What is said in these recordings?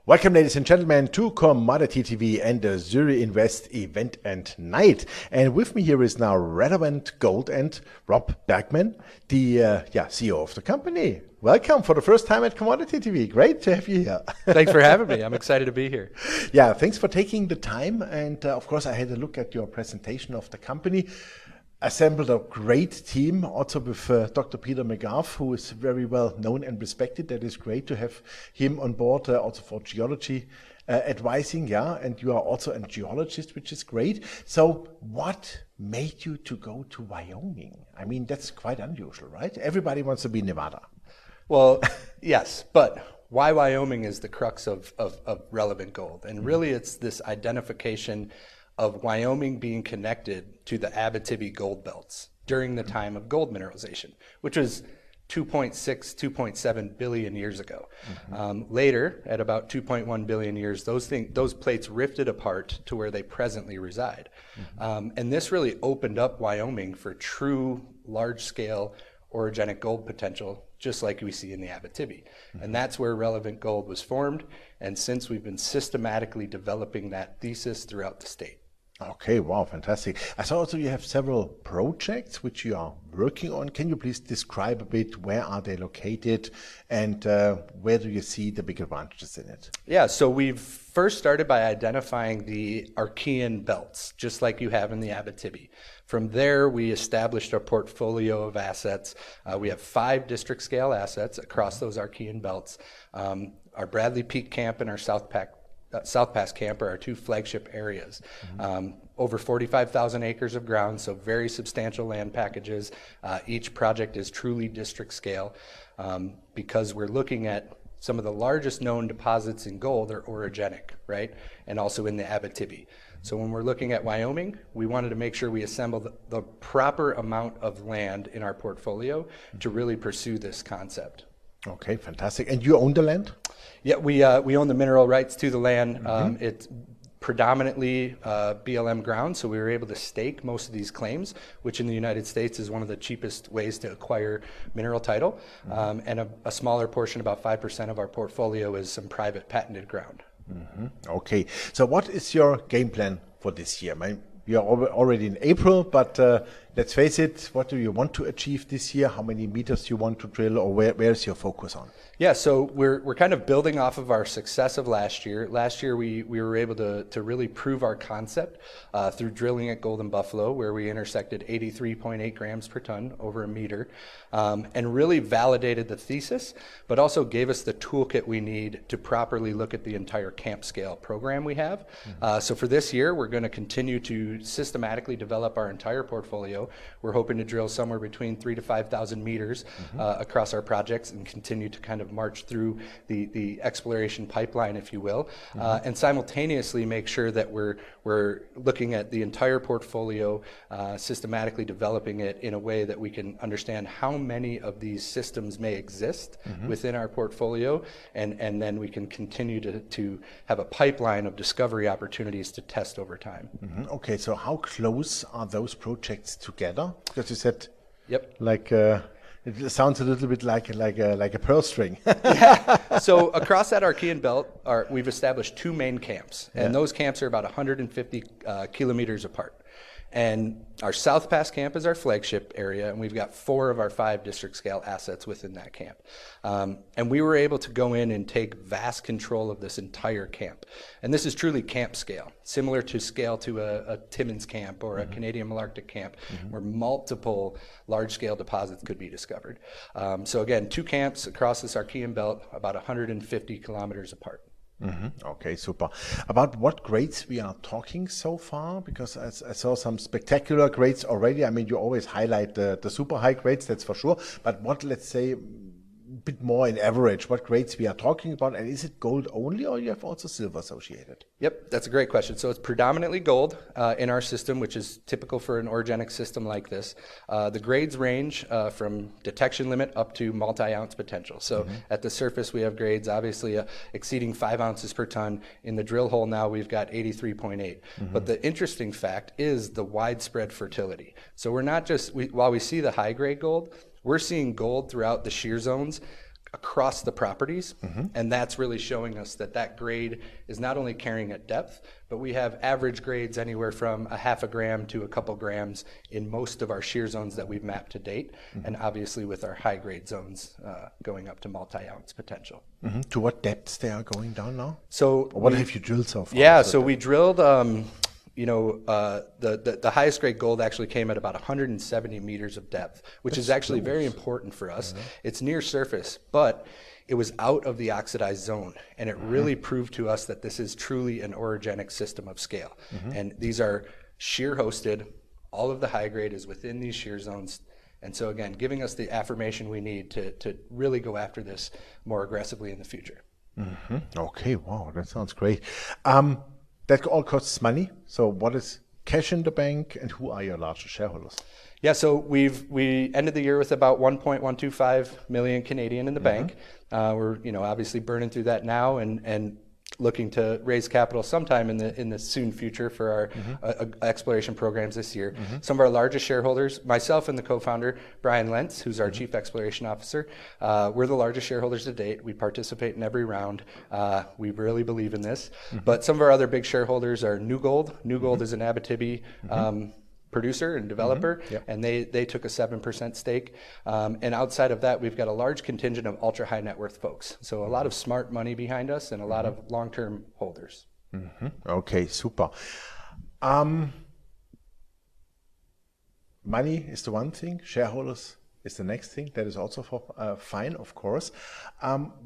Welcome, ladies and gentlemen, to Commodity TV and the Zuri-Invest Event and Night. And with me here is now Relevant Gold and Rob Bergmann, the CEO of the company. Welcome for the first time at Commodity TV. Great to have you here. Thanks for having me. I'm excited to be here. Yeah, thanks for taking the time. And of course, I had a look at your presentation of the company. Assembled a great team, also with Dr. Peter McGrath, who is very well known and respected. That is great to have him on board, also for geology advising, yeah. And you are also a geologist, which is great. So what made you to go to Wyoming? I mean, that's quite unusual, right? Everybody wants to be in Nevada. Well, yes, but why Wyoming is the crux of Relevant Gold. And really it's this identification of Wyoming being connected to the Abitibi gold belts during the time of gold mineralization, which was 2.6, 2.7 billion years ago. Later, at about 2.1 billion years, those plates rifted apart to where they presently reside. And this really opened up Wyoming for true large-scale orogenic gold potential, just like we see in the Abitibi. And that's where Relevant Gold was formed. And since we've been systematically developing that thesis throughout the state. Okay, wow, fantastic. I saw also you have several projects which you are working on. Can you please describe a bit where are they located and where do you see the big advantages in it? Yeah, so we've first started by identifying the Archean belts, just like you have in the Abitibi. From there, we established our portfolio of assets. We have 5 district scale assets across those Archean belts. Our Bradley Peak camp and our South Pass camp are our 2 flagship areas. Over 45,000 acres of ground, so very substantial land packages. Each project is truly district scale because we're looking at some of the largest known deposits in gold are orogenic, right? And also in the Abitibi. So when we're looking at Wyoming, we wanted to make sure we assemble the proper amount of land in our portfolio to really pursue this concept. Okay, fantastic. And you own the land? Yeah, we own the mineral rights to the land. It's predominantly BLM ground, so we were able to stake most of these claims, which in the United States is one of the cheapest ways to acquire mineral title. And a smaller portion, about 5% of our portfolio, is some private patented ground. Okay, so what is your game plan for this year? We are already in April, but let's face it, what do you want to achieve this year? How many meters you want to drill, or where's your focus on? Yeah, so we're kind of building off of our success of last year. Last year we were able to really prove our concept through drilling at Golden Buffalo, where we intersected 83.8 grams per ton over a meter, and really validated the thesis, but also gave us the toolkit we need to properly look at the entire camp scale program we have. So for this year, we're going to continue to systematically develop our entire portfolio. We're hoping to drill somewhere between 3,000 to 5,000 meters across our projects and continue to kind of march through the exploration pipeline, if you will, and simultaneously make sure that we're looking at the entire portfolio, systematically developing it in a way that we can understand how many of these systems may exist within our portfolio, and then we can continue to have a pipeline of discovery opportunities to test over time. Okay, so how close are those projects together? Because you said, like it sounds a little bit like a pearl string. Yeah. So across that Archean belt, we've established 2 main camps, and those camps are about 150 kilometers apart. And our South Pass camp is our flagship area, and we've got 4 of our 5 district scale assets within that camp. And we were able to go in and take vast control of this entire camp. And this is truly camp scale, similar to scale to a Timmins camp or a Canadian Malarctic camp, where multiple large-scale deposits could be discovered. So again, 2 camps across this Archean belt, about 150 kilometers apart. Okay, super. About what grades we are talking so far? Because I saw some spectacular grades already. I mean, you always highlight the super high grades, that's for sure. But what, let's say, a bit more in average, what grades we are talking about, and is it gold only, or you have also silver associated? Yep, that's a great question. So it's predominantly gold in our system, which is typical for an orogenic system like this. The grades range from detection limit up to multi-ounce potential. So at the surface we have grades obviously exceeding 5 ounces per ton. In the drill hole now we've got 83.8. But the interesting fact is the widespread fertility. So we're not just, while we see the high grade gold, we're seeing gold throughout the shear zones across the properties, and that's really showing us that that grade is not only carrying at depth, but we have average grades anywhere from a half a gram to a couple grams in most of our shear zones that we've mapped to date, and obviously with our high grade zones going up to multi-ounce potential. To what depths they are going down now? So what have you drilled so far? Yeah, so we drilled the highest grade gold actually came at about 170 meters of depth, which is actually very important for us. It's near surface, but it was out of the oxidized zone, and it really proved to us that this is truly an orogenic system of scale. And these are shear hosted. All of the high grade is within these shear zones. And so again, giving us the affirmation we need to really go after this more aggressively in the future. Okay, wow, that sounds great. That all costs money. So what is cash in the bank, and who are your largest shareholders? Yeah, so we ended the year with about 1.125 million Canadian in the bank. We're obviously burning through that now and looking to raise capital sometime in the soon future for our exploration programs this year. Some of our largest shareholders, myself and the co-founder Brian Lentz, who's our chief exploration officer, we're the largest shareholders to date. We participate in every round. We really believe in this. But some of our other big shareholders are New Gold. New Gold is an Abitibi producer and developer, and they took a 7% stake. And outside of that, we've got a large contingent of ultra high net worth folks. So a lot of smart money behind us and a lot of long-term holders. Okay, super. Money is the one thing, shareholders is the next thing. That is also fine, of course.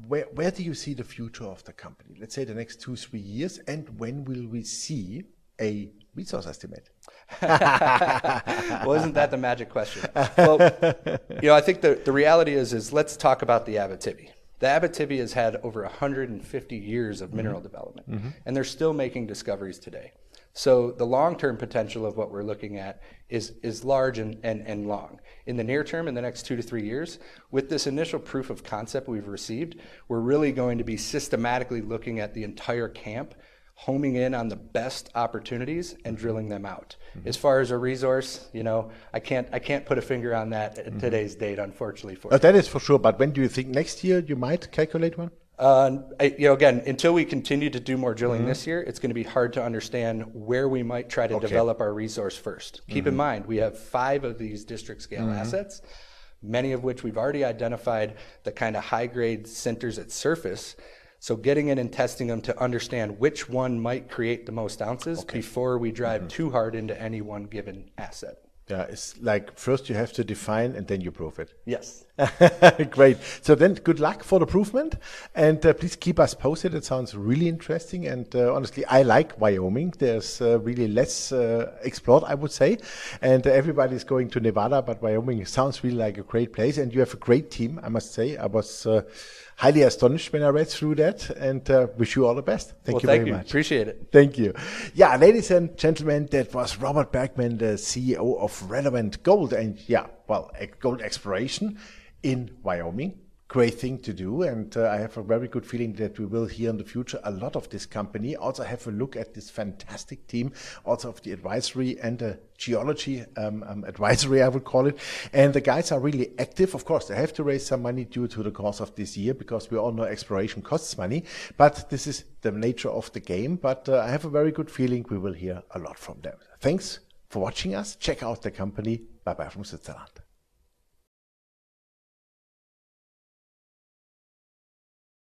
Where do you see the future of the company? Let's say the next 2-3 years, and when will we see a resource estimate? Well, isn't that the magic question? Well, I think the reality is let's talk about the Abitibi. The Abitibi has had over 150 years of mineral development, and they're still making discoveries today. So the long-term potential of what we're looking at is large and long. In the near term, in the next 2 to 3 years, with this initial proof of concept we've received, we're really going to be systematically looking at the entire camp, homing in on the best opportunities and drilling them out. As far as a resource, I can't put a finger on that at today's date, unfortunately. That is for sure. But when do you think next year you might calculate one? Again, until we continue to do more drilling this year, it's going to be hard to understand where we might try to develop our resource first. Keep in mind, we have 5 of these district scale assets, many of which we've already identified the kind of high grade centers at surface. So getting in and testing them to understand which one might create the most ounces before we drive too hard into any one given asset. Yeah, it's like first you have to define and then you prove it. Yes. Great. So then good luck for the provement, and please keep us posted. It sounds really interesting, and honestly, I like Wyoming. There's really less explored, I would say, and everybody's going to Nevada, but Wyoming sounds really like a great place, and you have a great team, I must say. I was highly astonished when I read through that, and wish you all the best. Thank you very much. Appreciate it. Thank you. Yeah, ladies and gentlemen, that was Robert Bergmann, the CEO of Relevant Gold, and gold exploration in Wyoming. Great thing to do, and I have a very good feeling that we will hear in the future a lot of this company. Also have a look at this fantastic team, also of the advisory and the geology advisory, I would call it. And the guys are really active. Of course, they have to raise some money due to the course of this year, because we all know exploration costs money, but this is the nature of the game. But I have a very good feeling we will hear a lot from them. Thanks for watching us. Check out the company. Bye-bye from Switzerland.